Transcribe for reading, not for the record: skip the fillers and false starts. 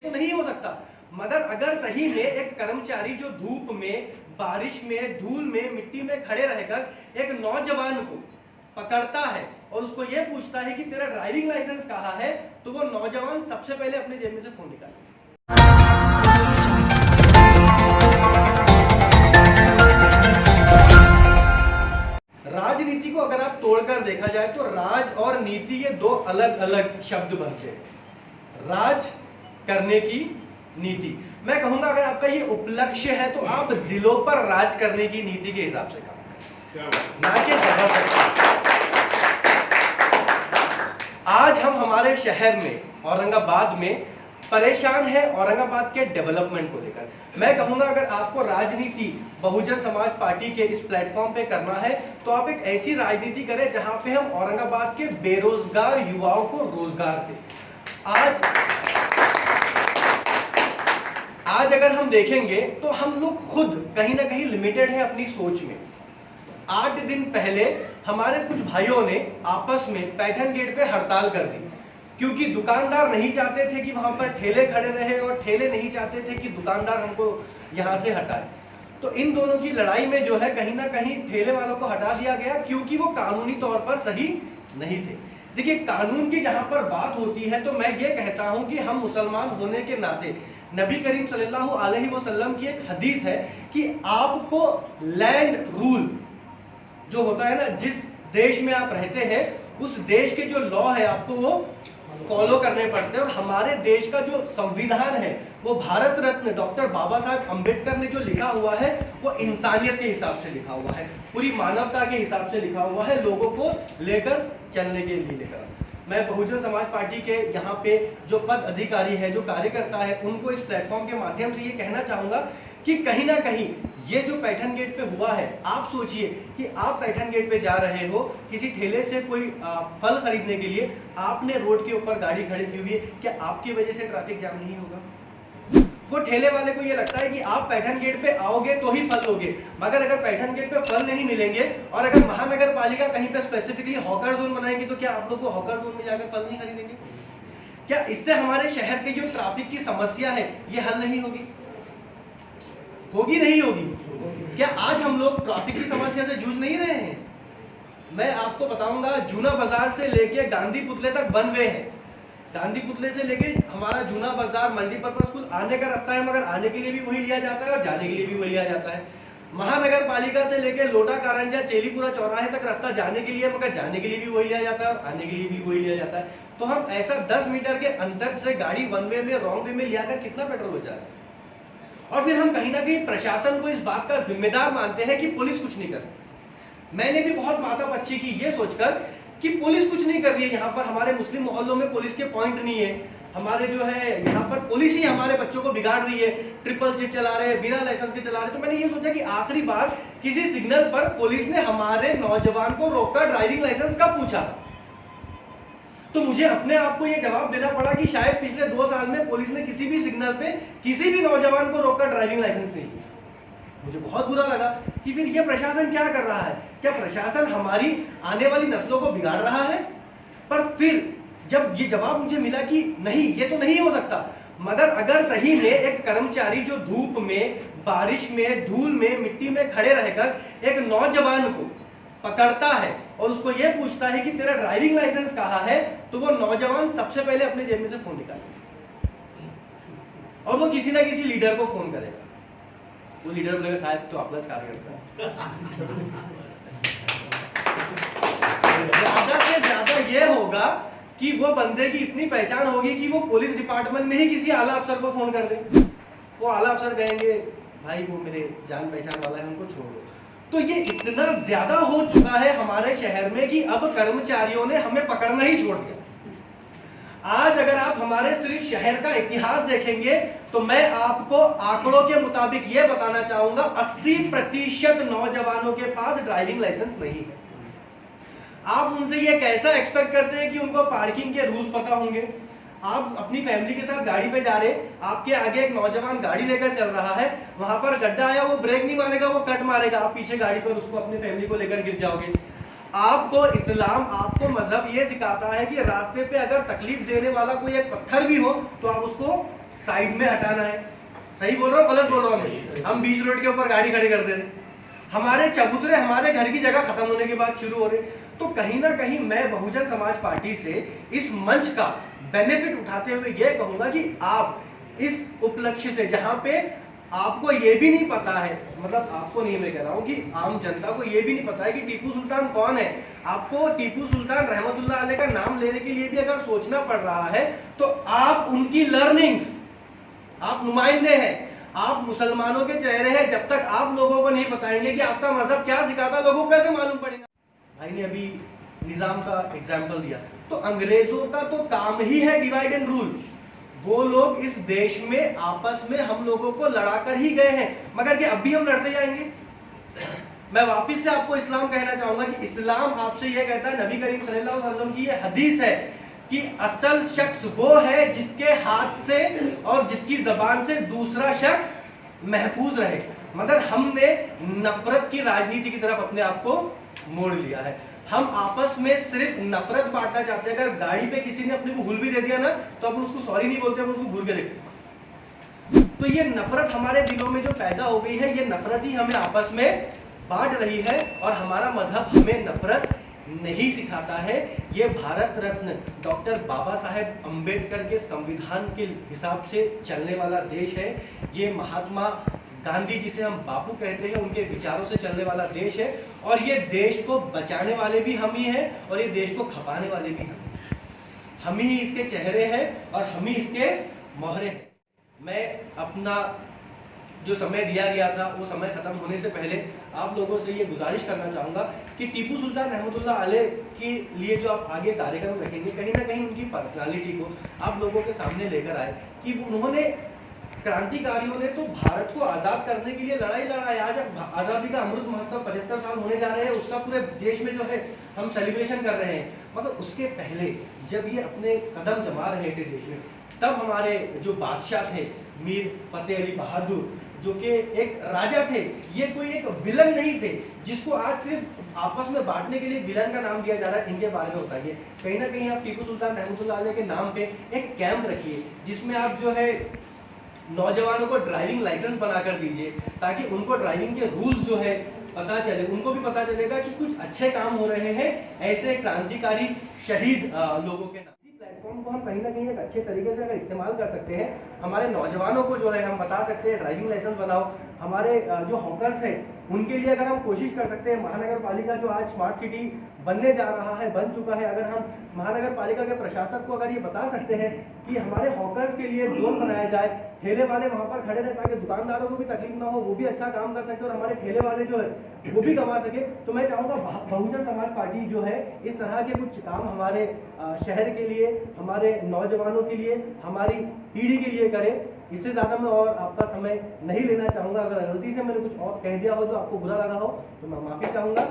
तो नहीं हो सकता। मगर अगर सही में एक कर्मचारी जो धूप में, बारिश में, धूल में, मिट्टी में खड़े रहकर एक नौजवान को पकड़ता है और उसको ये पूछता है कि तेरा ड्राइविंग लाइसेंस कहाँ है, तो वो नौजवान सबसे पहले अपने जेब में से फोन निकाले। राजनीति को अगर आप तोड़कर देखा जाए तो राज और नीति ये दो अलग अलग शब्द बनते हैं। राज करने की नीति, मैं कहूंगा अगर आपका ये उपलक्ष्य है तो आप दिलों पर राज करने की नीति के हिसाब से काम करें, ना कि जगह पर। आज हम हमारे शहर में औरंगाबाद में परेशान है औरंगाबाद के डेवलपमेंट को लेकर। मैं कहूंगा अगर आपको राजनीति बहुजन समाज पार्टी के इस प्लेटफॉर्म पे करना है तो आप एक ऐसी राजनीति करें जहां पे हम औरंगाबाद के बेरोजगार युवाओं को रोजगार दें। आज अगर हम देखेंगे तो हम लोग खुद कहीं ना कहीं लिमिटेड है अपनी सोच में। 8 दिन पहले हमारे कुछ भाइयों ने आपस में पैठन गेट पे हड़ताल कर दी, क्योंकि दुकानदार नहीं चाहते थे कि वहां पर ठेले खड़े रहे और ठेले नहीं चाहते थे कि दुकानदार हमको यहां से हटाए। तो इन दोनों की लड़ाई में जो है कहीं ना कहीं ठेले वालों को हटा दिया गया, क्योंकि वो कानूनी तौर पर सही नहीं थे। देखिए, कानून की जहां पर बात होती है तो मैं ये कहता हूं कि हम मुसलमान होने के नाते, नबी करीम सल्लल्लाहु अलैहि वसल्लम की एक हदीस है कि आपको लैंड रूल जो होता है ना, जिस देश में आप रहते हैं उस देश के जो लॉ है आपको वो फॉलो करने पड़ते हैं। और हमारे देश का जो संविधान है वो भारत रत्न डॉक्टर बाबा साहब अम्बेडकर ने जो लिखा हुआ है वो इंसानियत के हिसाब से लिखा हुआ है, पूरी मानवता के हिसाब से लिखा हुआ है, लोगों को लेकर चलने के लिए लेकर। मैं बहुजन समाज पार्टी के यहाँ पे जो पद अधिकारी है, जो कार्यकर्ता है, उनको इस प्लेटफॉर्म के माध्यम से ये कहना चाहूंगा कि कहीं ना कहीं ये जो पैठन गेट पे हुआ है, आप सोचिए कि आप पैठन गेट पे जा रहे हो किसी ठेले से कोई फल खरीदने के लिए, आपने रोड के ऊपर गाड़ी खड़ी की हुई है, क्या आपकी वजह से ट्रैफिक जाम नहीं होगा? वो ठेले वाले को ये लगता है कि आप पैठन गेट पे आओगे तो ही फल लोगे, मगर अगर पैठन गेट पे फल नहीं मिलेंगे और अगर महानगर पालिका कहीं पे स्पेसिफिकली हॉकर जोन बनाएगी तो क्या आप लोग को हॉकर जोन में जाकर फल नहीं खरीदेंगे? क्या इससे हमारे शहर की जो ट्रैफिक की समस्या है ये हल नहीं होगी? होगी नहीं होगी? क्या आज हम लोग ट्रैफिक की समस्या से जूझ नहीं रहे हैं? मैं आपको बताऊंगा, जूना बाजार से लेके गांधी पुतले तक वन वे है। गांधी पुतले से लेके हमारा जूना बाजार मल्टीपर्पज स्कूल आने का रास्ता है, मगर आने के लिए भी वही लिया जाता है और जाने के लिए भी वही लिया जाता है। महानगर पालिका से लेके लोटा कारंजा चेलीपुरा चौराहे तक रास्ता जाने के लिए, मगर जाने के लिए भी वही लिया जाता है और आने के लिए भी वही लिया जाता है। तो हम ऐसा 10 मीटर के अंतर से गाड़ी वन वे में, रॉन्ग वे में लियाकर कितना पेट्रोल बचा रहे हैं? और फिर हम कहीं ना कहीं प्रशासन को इस बात का जिम्मेदार मानते हैं कि पुलिस कुछ नहीं कर रही। मैंने भी बहुत माता पच्ची की ये सोचकर कि पुलिस कुछ नहीं कर रही है, यहाँ पर हमारे मुस्लिम मोहल्लों में पुलिस के पॉइंट नहीं है, हमारे जो है यहाँ पर पुलिस ही हमारे बच्चों को बिगाड़ रही है, ट्रिपल सीट चला रहे हैं, बिना लाइसेंस के चला रहे हैं। तो मैंने ये सोचा कि आखिरी बार किसी सिग्नल पर पुलिस ने हमारे नौजवान को रोककर ड्राइविंग लाइसेंस कब पूछा? तो मुझे अपने आप को यह जवाब देना पड़ा कि शायद पिछले 2 साल में पुलिस ने किसी भी सिग्नल पे किसी भी नौजवान को रोककर ड्राइविंग लाइसेंस नहीं दिया। मुझे बहुत बुरा लगा कि फिर यह प्रशासन क्या कर रहा है? क्या प्रशासन हमारी आने वाली नस्लों को बिगाड़ रहा है? पर फिर जब ये जवाब मुझे मिला कि नहीं, ये तो नहीं हो सकता, मगर अगर सही में एक कर्मचारी जो धूप में, बारिश में, धूल में, मिट्टी में खड़े रहकर एक नौजवान को पकड़ता है और उसको यह पूछता है कि तेरा ड्राइविंग लाइसेंस कहाँ है, तो वो नौजवान सबसे पहले अपने जेब में से फोन निकालेगा और वो किसी ना किसी लीडर को फोन करेगा। वो लीडर बोलेगा साहब तो आपका कार्यकर्ता ज्यादा से ज्यादा ये होगा कि वो बंदे की इतनी पहचान होगी कि वो पुलिस डिपार्टमेंट में ही किसी आला अफसर को फोन कर दे। वो आला अफसर कहेंगे भाई वो मेरे जान पहचान वाला है, उनको छोड़ दो। तो ये इतना ज्यादा हो चुका है हमारे शहर में कि अब कर्मचारियों ने हमें पकड़ना ही छोड़ दिया। आज अगर आप हमारे सिर्फ शहर का इतिहास देखेंगे तो मैं आपको आंकड़ों के मुताबिक यह बताना चाहूंगा, 80% नौजवानों के पास ड्राइविंग लाइसेंस नहीं है। आप उनसे ये कैसा एक्सपेक्ट करते हैं कि उनको पार्किंग के रूल्स पता होंगे? आप अपनी फैमिली के साथ गाड़ी पे जा रहे, आपके आगे एक नौजवान गाड़ी लेकर चल रहा है, वहां पर गड्ढा आया, वो ब्रेक नहीं मारेगा, वो कट मारेगा, आप पीछे गाड़ी पर उसको अपनी फैमिली को लेकर गिर जाओगे। आपको इस्लाम, आपको मजहब ये सिखाता है कि रास्ते पे अगर तकलीफ देने वाला कोई एक पत्थर भी हो तो आप उसको साइड में हटाना है। सही बोल रहा हूँ गलत बोल रहा हूँ? हम बीच रोड के ऊपर गाड़ी खड़ी कर दे रहे, हमारे चबूतरे हमारे घर की जगह खत्म होने के बाद शुरू हो रहे। तो कहीं ना कहीं मैं बहुजन समाज पार्टी से इस मंच का बेनिफिट उठाते हुए यह कहूंगा कि आप इस उपलक्ष्य से, जहां पे आपको ये भी नहीं पता है, मतलब आपको नहीं, मैं कह रहा हूं कि आम जनता को ये भी नहीं पता है कि टीपू सुल्तान कौन है। आपको टीपू सुल्तान रहमतुल्लाह अलैह का नाम लेने के लिए भी अगर सोचना पड़ रहा है तो आप उनकी लर्निंग्स, आप नुमाइंदे हैं, आप मुसलमानों के चेहरे हैं। जब तक आप लोगों को नहीं बताएंगे कि आपका मजहब क्या सिखाता, लोगों को कैसे मालूम पड़ेगा? भाई ने अभी निजाम का एग्जाम्पल दिया, तो अंग्रेजों का तो काम ही है डिवाइड एंड रूल। वो लोग इस देश में आपस में हम लोगों को लड़ा कर ही गए हैं, मगर कि अब भी हम लड़ते जाएंगे। मैं वापिस से आपको इस्लाम कहना चाहूंगा कि इस्लाम आपसे यह कहता है, नबी करीम सल्लल्लाहु अलैहि वसल्लम की यह हदीस है कि असल शख्स वो है जिसके हाथ से और जिसकी जबान से दूसरा शख्स महफूज रहे। मगर हमने नफरत की राजनीति की तरफ अपने आप को मोड़ लिया है। हम आपस में सिर्फ नफरत बांटना चाहते हैं। अगर गाड़ी पे किसी ने अपने को घुल भी दे दिया ना, तो अपन उसको सॉरी नहीं बोलते, अपन उसको घूर के देखते। तो ये नफरत हमारे दिलों में जो पैदा हो गई है, ये नफरत ही हमें आपस में बांट रही है, और हमारा मजहब हमें नफरत नहीं सिखाता है। ये भारत रत्न डॉक्टर बाबा साहेब अंबेडकर के संविधान के हिसाब से चलने वाला देश है। ये महात्मा गांधी, जिसे हम बापू कहते हैं, उनके विचारों से चलने वाला देश है। और ये देश को बचाने वाले भी हम ही हैं, और ये देश को खपाने वाले भी हम ही इसके चेहरे हैं और हम ही इसके मोहरे हैं। मैं अपना जो समय दिया गया था वो समय खत्म होने से पहले आप लोगों से ये गुजारिश करना चाहूँगा कि टीपू सुल्तान रहमतुल्लाह अलैह के लिए जो आप आगे कार्यक्रम रखेंगे, कहीं ना कहीं उनकी पर्सनालिटी को आप लोगों के सामने लेकर आए कि उन्होंने, क्रांतिकारियों ने तो भारत को आज़ाद करने के लिए लड़ाई लड़ा। आज आज़ादी का अमृत महोत्सव 75 साल होने जा रहे हैं, उसका पूरे देश में जो है हम सेलिब्रेशन कर रहे हैं। मगर उसके पहले जब ये अपने कदम जमा रहे थे देश में, तब हमारे जो बादशाह थे मीर फतेह अली बहादुर, जो कि एक राजा थे, ये कोई एक विलन नहीं थे जिसको आज सिर्फ आपस में बांटने के लिए विलन का नाम दिया जा रहा है। इनके बारे में बताइए। कहीं ना कहीं आप टीपू सुल्तान रहमतुल्लाह अलैह के नाम पे एक कैंप रखिए, जिसमें आप जो है नौजवानों को ड्राइविंग लाइसेंस बनाकर दीजिए, ताकि उनको ड्राइविंग के रूल्स जो है पता चले, उनको भी पता चलेगा कि कुछ अच्छे काम हो रहे हैं ऐसे क्रांतिकारी शहीद लोगों के नाम। प्लेटफॉर्म को हम कहीं ना कहीं एक अच्छे तरीके से अगर इस्तेमाल कर सकते हैं, हमारे नौजवानों को जो है हम बता सकते हैं ड्राइविंग लाइसेंस बनाओ। हमारे जो हॉकर्स हैं उनके लिए अगर हम कोशिश कर सकते हैं, महानगर पालिका जो आज स्मार्ट सिटी बनने जा रहा है, बन चुका है, अगर हम महानगर पालिका के प्रशासक को अगर ये बता सकते हैं कि हमारे हॉकर्स के लिए जोन बनाया जाए, ठेले वाले वहाँ पर खड़े रहे ताकि दुकानदारों को भी तकलीफ ना हो, वो भी अच्छा काम कर सके और हमारे ठेले वाले जो है वो भी कमा सके, तो मैं चाहूँगा बहुजन समाज पार्टी जो है इस तरह के कुछ काम हमारे शहर के लिए, हमारे नौजवानों के लिए, हमारी पीढ़ी के लिए करे। इससे ज़्यादा मैं और आपका समय नहीं लेना चाहूँगा। अगर गलती से मैंने कुछ और कह दिया हो जो आपको बुरा लगा हो तो मैं माफ़ी चाहूँगा।